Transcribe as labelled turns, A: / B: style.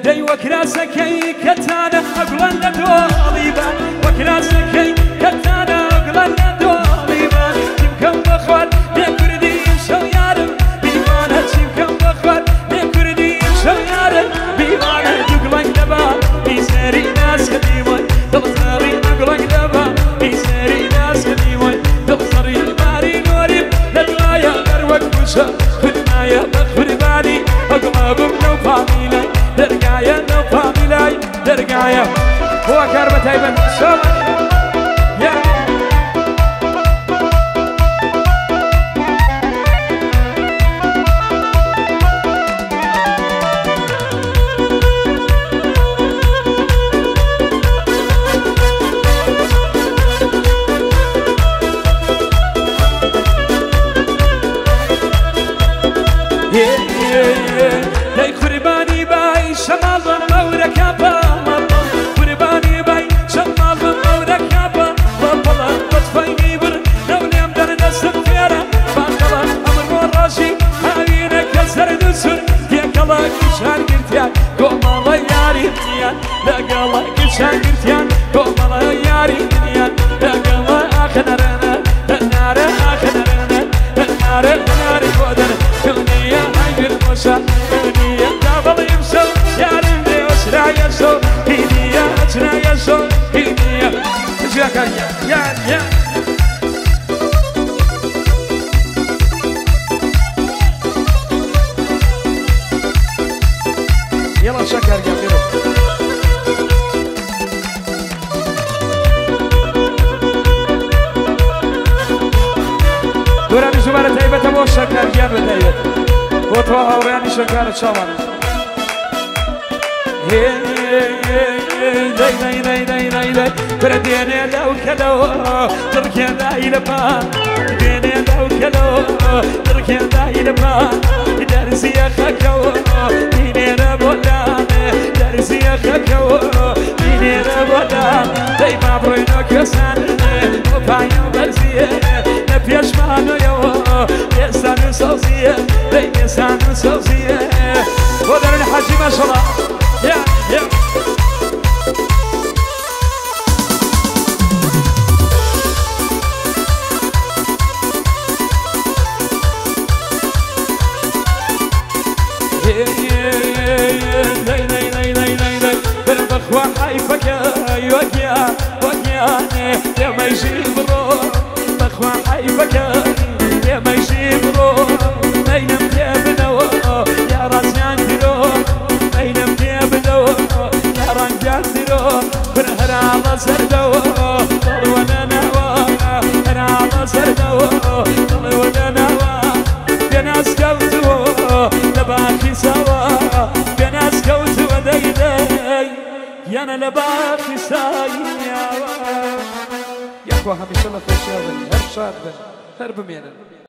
A: دەی وەکراسەکەی کەتانە ئەگوڵەن لە دۆڵیبە وەکراسەکەی کەتانە ئەگوڵەن لە دۆڵیبە چیم کەم بەخوات لێ کوردی شەو یارم بیوانە چیم کەم بەخوات لێ کوردی شەو یارم بیوانە دووگڵەنگ دەبا بیسەری ناسکەدی وای دڵزەڕی ئەگوڵەنگ دەبا بیسەری ناسکەدی وای دڵزەڕی ماری نۆریم لە دوایە دەروەک موشە خودمایە بە قوربانی ئەگوڵەبم لەو فامیلای دەرگایە لەو فامیلای دەرگایە بۆ کار بە تایبەت شەوە دەی قوربانی بای شەماڵ بم ئەورەکە بەڵە قوربانی بای شەماڵ بم ئەورەکە بەڵە بەتفەینی بر نەولێم دەردەستم فێرە باقەڵە ئەمڕۆ ڕۆژی هاوینەکە سەرد و سور تێکەڵە گشان گرتیان کۆمەڵە یاری دنیان لەگەڵە گشان گرتیان کۆمەڵە یاری دنیان لەگەڵە ئاخەنەرەنە نارە ئاخەنەرەنە نارە ناری بۆدەن کەونیە ئەنگر خۆشە کەونیە دابەڵیم شەو یارم دێ ئەچرایە شەو هینیە ئەچرایە شەو هینیە ئەچراکە یان یان يلا شكر جميل دورانی زمانه تایبت با شکر گیان و تایبت با تو هاورانی شکر چاوان دی بردینه لو کلو ترکیه دایی لپا دینه لو کلو ترکیه دایی لپا درسی خکو دینه ربودانه درسی خکو دینه ربودانه دی مابروینو کسانه و پایو برزیه نپیشمانو یو یسانو سوزیه دی یسانو سوزیه و در الحجی ماشالله یا وحيفك وكيان وكيان يا ما يجيب روح بخوا حيفك يا ما يجيب روح بينم تبنو يا راسيان تروح بينم تبنو يا رانجان تروح برهر على سردو طلع وانا نوا انا على سردو طلع وانا نوا بناس كوتو لباكي سوا بناس كوتو ديدي يانا لباقي سايا يا اخوة هميشه الله خوشي هر شاد هر بمينن